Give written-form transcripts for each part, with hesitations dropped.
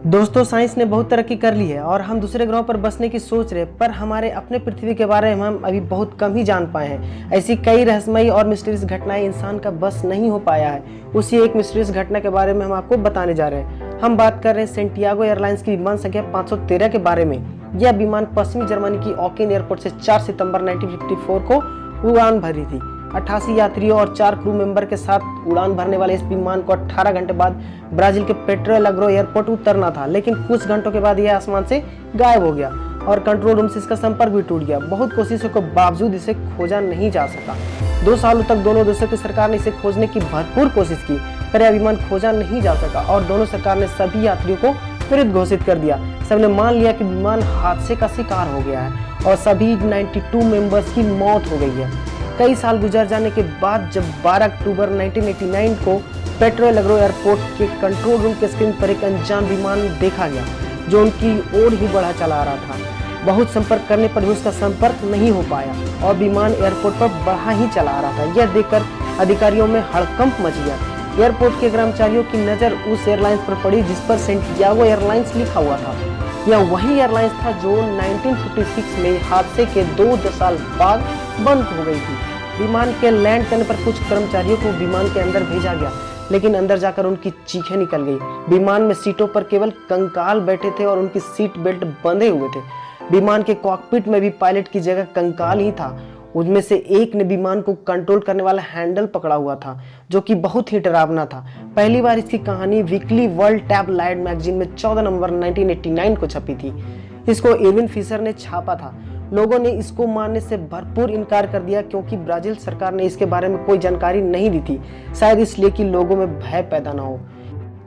दोस्तों, साइंस ने बहुत तरक्की कर ली है और हम दूसरे ग्रहों पर बसने की सोच रहे, पर हमारे अपने पृथ्वी के बारे में हम अभी बहुत कम ही जान पाए हैं। ऐसी कई रहस्यमयी और मिस्टीरियस घटनाएं इंसान का बस नहीं हो पाया है। उसी एक मिस्टीरियस घटना के बारे में हम आपको बताने जा रहे हैं। हम बात कर रहे हैं सेंटियागो एयरलाइंस की विमान संख्या 513 के बारे में। यह विमान पश्चिमी जर्मनी की ऑकिन एयरपोर्ट से 4 सितंबर 1954 को उड़ान भरी थी। 88 यात्रियों और 4 क्रू मेंबर के साथ उड़ान भरने वाले इस विमान को 18 घंटे बाद ब्राजील के पेट्रो एलेग्रो एयरपोर्ट उतरना था, लेकिन कुछ घंटों के बाद यह आसमान से गायब हो गया और कंट्रोल रूम से इसका संपर्क भी टूट गया। बहुत कोशिशों के बावजूद इसे खोजा नहीं जा सका। 2 सालों तक दोनों देशों की सरकार ने इसे खोजने की भरपूर कोशिश की, पर यह विमान खोजा नहीं जा सका और दोनों सरकार ने सभी यात्रियों को मृत घोषित कर दिया। सबने मान लिया कि विमान हादसे का शिकार हो गया है और सभी 92 मेंबर्स की मौत हो गई है। कई साल गुजर जाने के बाद जब 12 अक्टूबर 1989 को पेट्रो एलेग्रो एयरपोर्ट के कंट्रोल रूम के स्क्रीन पर एक अनजान विमान देखा गया जो उनकी ओर ही बढ़ा चला रहा था। बहुत संपर्क करने पर भी उसका संपर्क नहीं हो पाया और विमान एयरपोर्ट पर बढ़ा ही चला रहा था। यह देखकर अधिकारियों में हड़कंप मच गया। एयरपोर्ट के कर्मचारियों की नजर उस एयरलाइंस पर पड़ी जिस पर सेंटियागो एयरलाइंस लिखा हुआ था। यह वही एयरलाइंस था जो 1956 में हादसे के 2 साल बाद बंद हो गई थी। विमान के लैंड करने पर कुछ कर्मचारियों को विमान के अंदर भेजा गया, लेकिन अंदर जाकर उनकी चीखें निकल गई। विमान में सीटों पर केवल कंकाल बैठे थे और उनकी सीट बेल्ट बंधे हुए थे। विमान के कॉकपिट में भी पायलट की जगह कंकाल ही था। उनमें से एक ने विमान को कंट्रोल करने वाला हैंडल पकड़ा हुआ था, जो कि बहुत ही डरावना था। पहली बार इसकी कहानी weekly world tab light magazine में 14 नवंबर 1989 को छपी थी। इसको एविन फिशर ने छापा था। लोगों ने इसको मानने से भरपूर इनकार कर दिया क्योंकि ब्राजील सरकार ने इसके बारे में कोई जानकारी नहीं दी थी, शायद इसलिए कि लोगों में भय पैदा ना हो।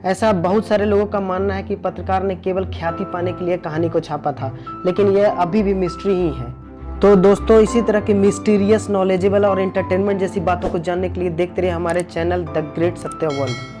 ऐसा बहुत सारे लोगों का मानना है कि पत्रकार ने केवल ख्याति पाने के लिए कहानी को छापा था, लेकिन यह अभी भी मिस्ट्री ही है। तो दोस्तों, इसी तरह के मिस्टीरियस, नॉलेजेबल और एंटरटेनमेंट जैसी बातों को जानने के लिए देखते रहिए हमारे चैनल द ग्रेट सत्य वर्ल्ड।